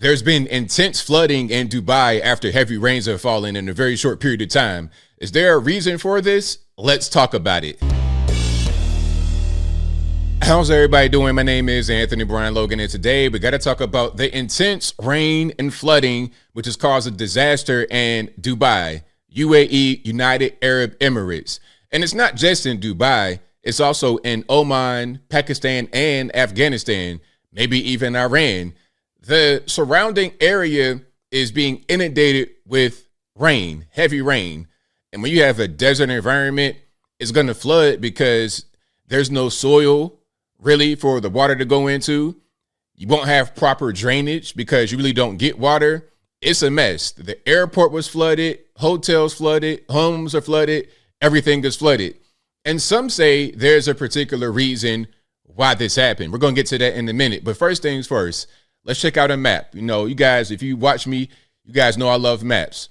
There's been intense flooding in Dubai after heavy rains have fallen in a very short period of time. Is there a reason for this? Let's talk about it. How's everybody doing? My name is Anthony Brian Logan, and today we got to talk about the intense rain and flooding which has caused a disaster in Dubai, UAE, United Arab Emirates. And it's not just in Dubai, it's also in Oman, Pakistan, and Afghanistan, maybe even Iran. The surrounding area is being inundated with rain, heavy rain. And when you have a desert environment, it's going to flood because there's no soil really for the water to go into. You won't have proper drainage because you really don't get water. It's a mess. The airport was flooded, hotels flooded, homes are flooded, everything is flooded. And some say there's a particular reason why this happened. We're going to get to that in a minute. But first things first, let's check out a map. You know, you guys, if you watch me, you guys know I love maps.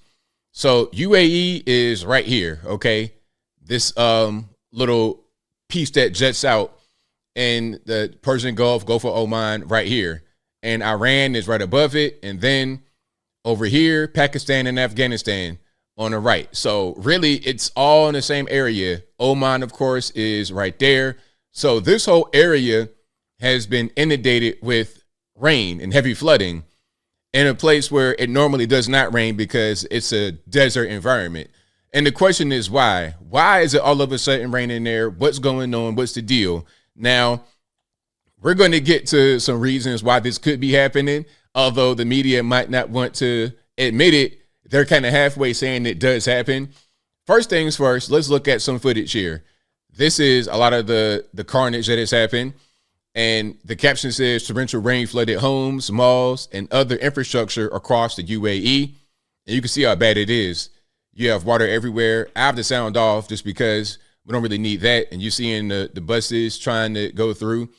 So UAE is right here, okay? This little piece that jets out in the Persian Gulf, Gulf of Oman right here. And Iran is right above it. And then over here, Pakistan and Afghanistan on the right. So really, it's all in the same area. Oman, of course, is right there. So this whole area has been inundated with rain and heavy flooding in a place where it normally does not rain because it's a desert environment. And the question is why? Why is it all of a sudden raining there? What's going on? What's the deal? Now, we're going to get to some reasons why this could be happening, although the media might not want to admit it. They're kind of halfway saying it does happen. First things first, let's look at some footage here. This is a lot of the carnage that has happened. And the caption says torrential rain flooded homes, malls, and other infrastructure across the UAE. And you can see how bad it is. You have water everywhere. I have the sound off just because we don't really need that. And you're seeing the buses trying to go through.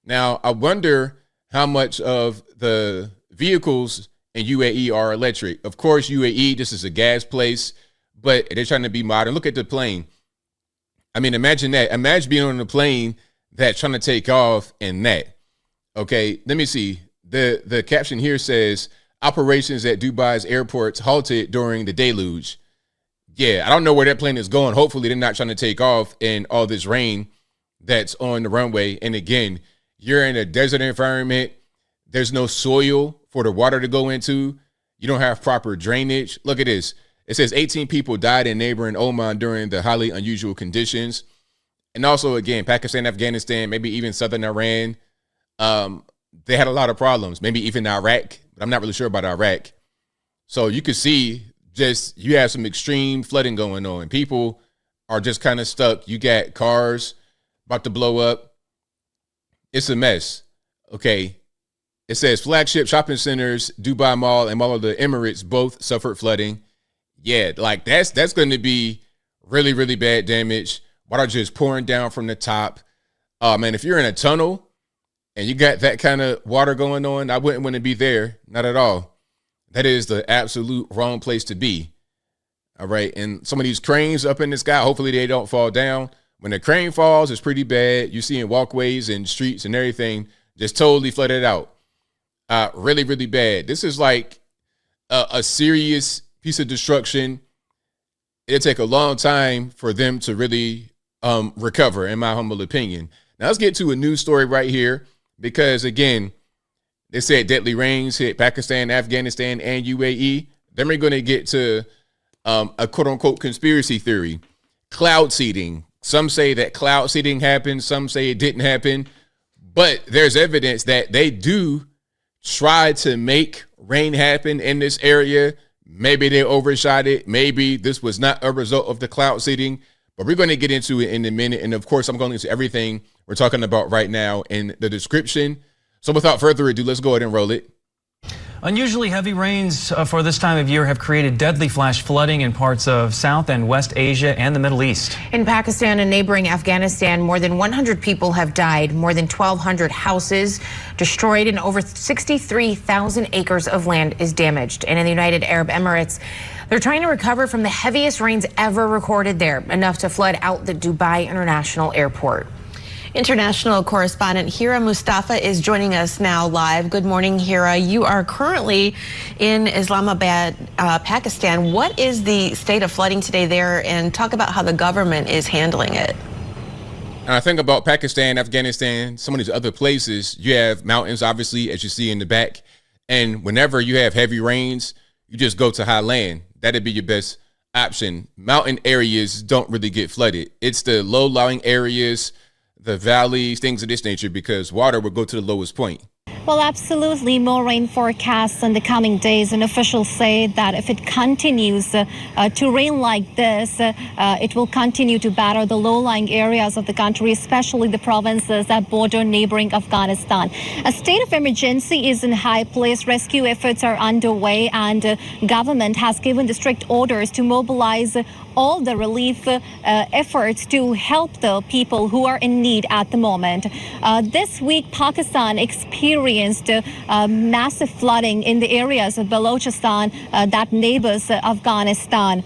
Now, I wonder how much of the vehicles in UAE are electric. Of course, UAE, this is a gas place, but they're trying to be modern. Look at the plane. I mean, imagine that. Imagine being on a plane that's trying to take off in that. Okay, let me see. The caption here says operations at Dubai's airports halted during the deluge. Yeah, I don't know where that plane is going. Hopefully they're not trying to take off in all this rain that's on the runway. And again, you're in a desert environment. There's no soil for the water to go into. You don't have proper drainage. Look at this. It says 18 people died in neighboring Oman during the highly unusual conditions. And also, again, Pakistan, Afghanistan, maybe even southern Iran, they had a lot of problems. Maybe even Iraq, but I'm not really sure about Iraq. So you could see just you have some extreme flooding going on. People are just kind of stuck. You got cars about to blow up. It's a mess. Okay. It says flagship shopping centers, Dubai Mall and Mall of the Emirates both suffered flooding. Yeah, like that's going to be really, really bad damage. Water just pouring down from the top. Man, if you're in a tunnel and you got that kind of water going on, I wouldn't want to be there. Not at all. That is the absolute wrong place to be. All right. And some of these cranes up in the sky, hopefully they don't fall down. When the crane falls, it's pretty bad. You're seeing walkways and streets and everything just totally flooded out. Really, really bad. This is like a serious piece of destruction. It'll take a long time for them to really recover, in my humble opinion. Now let's get to a news story right here, because again, they said deadly rains hit Pakistan, Afghanistan, and UAE. Then we're going to get to a quote unquote conspiracy theory, cloud seeding. Some say that cloud seeding happened. Some say it didn't happen, but there's evidence that they do try to make rain happen in this area. Maybe they overshot it. Maybe this was not a result of the cloud seeding. But we're going to get into it in a minute. And of course, I'm going into everything we're talking about right now in the description. So without further ado, let's go ahead and roll it. Unusually heavy rains for this time of year have created deadly flash flooding in parts of South and West Asia and the Middle East. In Pakistan and neighboring Afghanistan, more than 100 people have died, more than 1,200 houses destroyed, and over 63,000 acres of land is damaged. And in the United Arab Emirates, they're trying to recover from the heaviest rains ever recorded there, enough to flood out the Dubai International Airport. International correspondent Hira Mustafa is joining us now live. Good morning, Hira. You are currently in Islamabad, Pakistan. What is the state of flooding today there? And talk about how the government is handling it. And I think about Pakistan, Afghanistan, some of these other places. You have mountains, obviously, as you see in the back. And whenever you have heavy rains, you just go to high land. That'd be your best option. Mountain areas don't really get flooded. It's the low-lying areas, the valleys, things of this nature, because water will go to the lowest point. Well, absolutely. More rain forecasts in the coming days, and officials say that if it continues to rain like this, it will continue to batter the low-lying areas of the country, especially the provinces that border neighboring Afghanistan. A state of emergency is in high place. Rescue efforts are underway, and government has given the strict orders to mobilize all the relief efforts to help the people who are in need at the moment. This week, Pakistan experienced massive flooding in the areas of Balochistan that neighbors Afghanistan.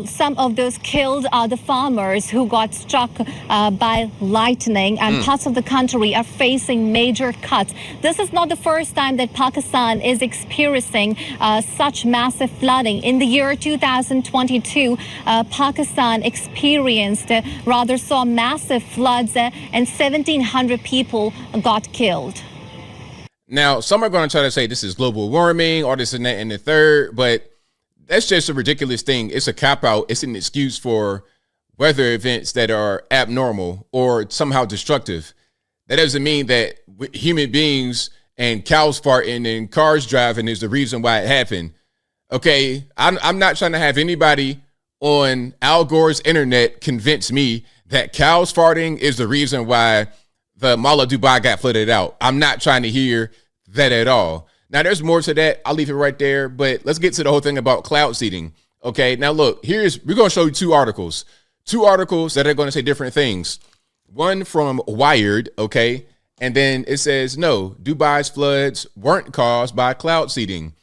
Some of those killed are the farmers who got struck by lightning, and parts of the country are facing major cuts. This is not the first time that Pakistan is experiencing such massive flooding. In the year 2022, Pakistan saw massive floods and 1,700 people got killed. Now, some are going to try to say this is global warming or this and that and the third, but that's just a ridiculous thing. It's a cop-out. It's an excuse for weather events that are abnormal or somehow destructive. That doesn't mean that human beings and cows farting and cars driving is the reason why it happened. Okay, I'm not trying to have anybody on Al Gore's internet convince me that cows farting is the reason why the Mall of Dubai got flooded out. I'm not trying to hear that at all. Now, there's more to that. I'll leave it right there, but let's get to the whole thing about cloud seeding. Okay, now look, we're going to show you two articles that are going to say different things. One from Wired, okay, and then it says, no, Dubai's floods weren't caused by cloud seeding.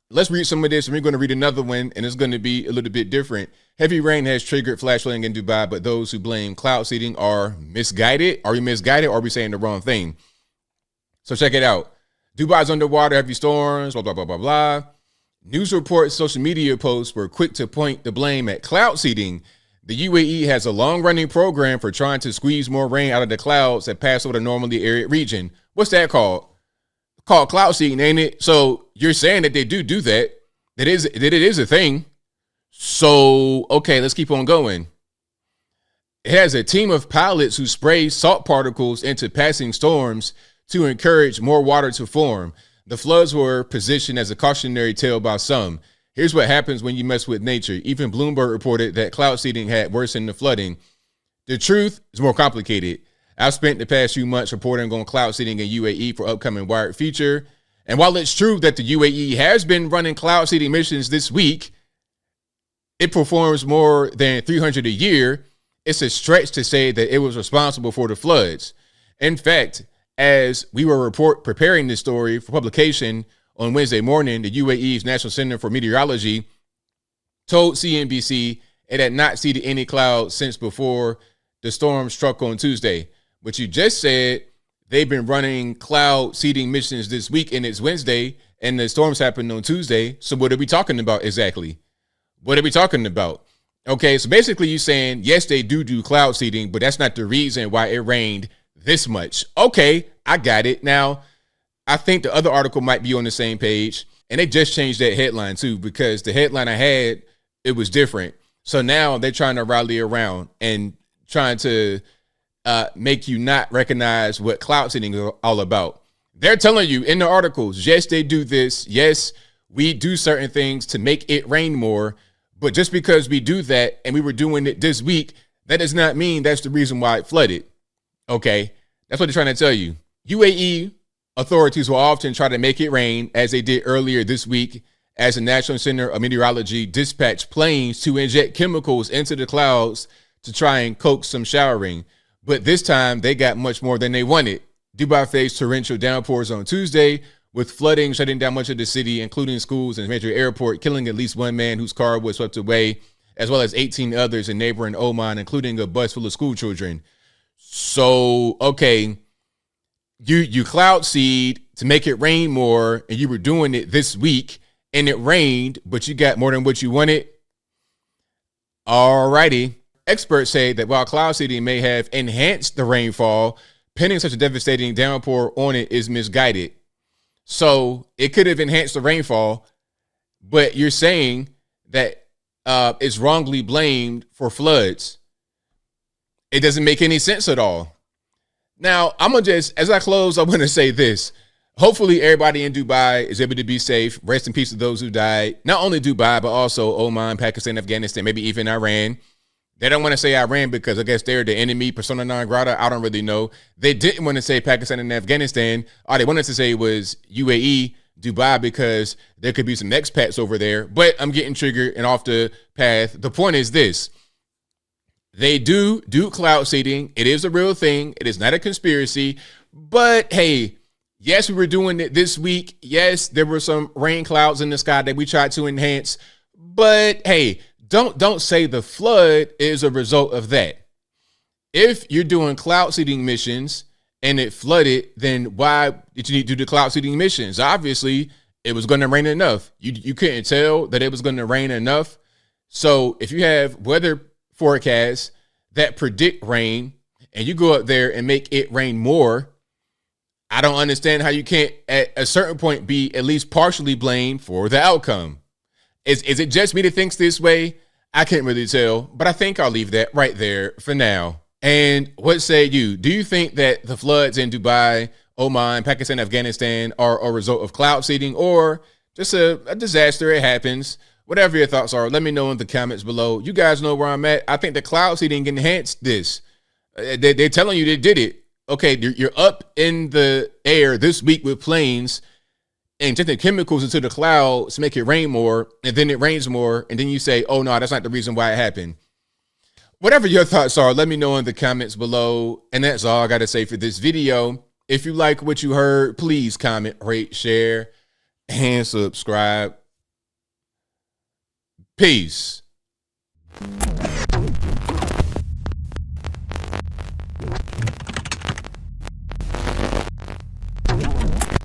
Let's read some of this, and we're going to read another one, and it's going to be a little bit different. Heavy rain has triggered flash flooding in Dubai, but those who blame cloud seeding are misguided. Are we misguided, or are we saying the wrong thing? So check it out. Dubai's underwater, heavy storms, blah, blah, blah, blah, blah. News reports, social media posts were quick to point the blame at cloud seeding. The UAE has a long-running program for trying to squeeze more rain out of the clouds that pass over the normally arid region. What's that called? Called cloud seeding, ain't it? So you're saying that they do that. That it is a thing. So, okay, let's keep on going. It has a team of pilots who spray salt particles into passing storms to encourage more water to form. The floods were positioned as a cautionary tale by some. Here's what happens when you mess with nature. Even Bloomberg reported that cloud seeding had worsened the flooding. The truth is more complicated. I've spent the past few months reporting on cloud seeding in UAE for upcoming Wired feature. And while it's true that the UAE has been running cloud seeding missions this week, it performs more than 300 a year. It's a stretch to say that it was responsible for the floods. In fact, as we were preparing this story for publication on Wednesday morning, the UAE's National Center for Meteorology told CNBC it had not seeded any clouds since before the storm struck on Tuesday. But you just said they've been running cloud seeding missions this week, and it's Wednesday, and the storms happened on Tuesday. So what are we talking about exactly? What are we talking about? Okay, so basically you're saying, yes, they do cloud seeding, but that's not the reason why it rained this much. Okay, I got it. Now, I think the other article might be on the same page, and they just changed that headline too, because the headline I had, it was different. So now they're trying to rally around and trying to make you not recognize what cloud seeding is all about. They're telling you in the articles, yes, they do this. Yes, we do certain things to make it rain more. But just because we do that and we were doing it this week, that does not mean that's the reason why it flooded. Okay, that's what they're trying to tell you. UAE authorities will often try to make it rain, as they did earlier this week, as the National Center of Meteorology dispatched planes to inject chemicals into the clouds to try and coax some showering. But this time, they got much more than they wanted. Dubai faced torrential downpours on Tuesday, with flooding shutting down much of the city, including schools and a major airport, killing at least one man whose car was swept away, as well as 18 others in neighboring Oman, including a bus full of school children. So, okay, you cloud seed to make it rain more, and you were doing it this week, and it rained, but you got more than what you wanted. Alrighty. Experts say that while cloud seeding may have enhanced the rainfall, pinning such a devastating downpour on it is misguided. So it could have enhanced the rainfall, but you're saying that it's wrongly blamed for floods. It doesn't make any sense at all. Now, I'm going to just, as I close, I'm going to say this. Hopefully everybody in Dubai is able to be safe. Rest in peace to those who died. Not only Dubai, but also Oman, Pakistan, Afghanistan, maybe even Iran. They don't want to say Iran because I guess they're the enemy, persona non grata. I don't really know. They didn't want to say Pakistan and Afghanistan. All they wanted to say was UAE, Dubai, because there could be some expats over there. But I'm getting triggered and off the path. The point is this. They do cloud seeding. It is a real thing. It is not a conspiracy. But hey, yes, we were doing it this week. Yes, there were some rain clouds in the sky that we tried to enhance. But hey, don't say the flood is a result of that. If you're doing cloud seeding missions and it flooded, then why did you need to do the cloud seeding missions? Obviously, it was going to rain enough. You couldn't tell that it was going to rain enough. So if you have weather forecasts that predict rain and you go up there and make it rain more, I don't understand how you can't at a certain point be at least partially blamed for the outcome. Is it just me that thinks this way? I can't really tell, but I think I'll leave that right there for now. And what say you? Do you think that the floods in Dubai, Oman, Pakistan, Afghanistan are a result of cloud seeding or just a disaster? It happens. Whatever your thoughts are, let me know in the comments below. You guys know where I'm at. I think the cloud seeding enhanced this. They're telling you they did it. Okay, you're up in the air this week with planes, injecting chemicals into the clouds to make it rain more, and then it rains more, and then you say, oh no, that's not the reason why it happened. Whatever your thoughts are, let me know in the comments below. And that's all I got to say for this video. If you like what you heard, please comment, rate, share, and subscribe. Peace.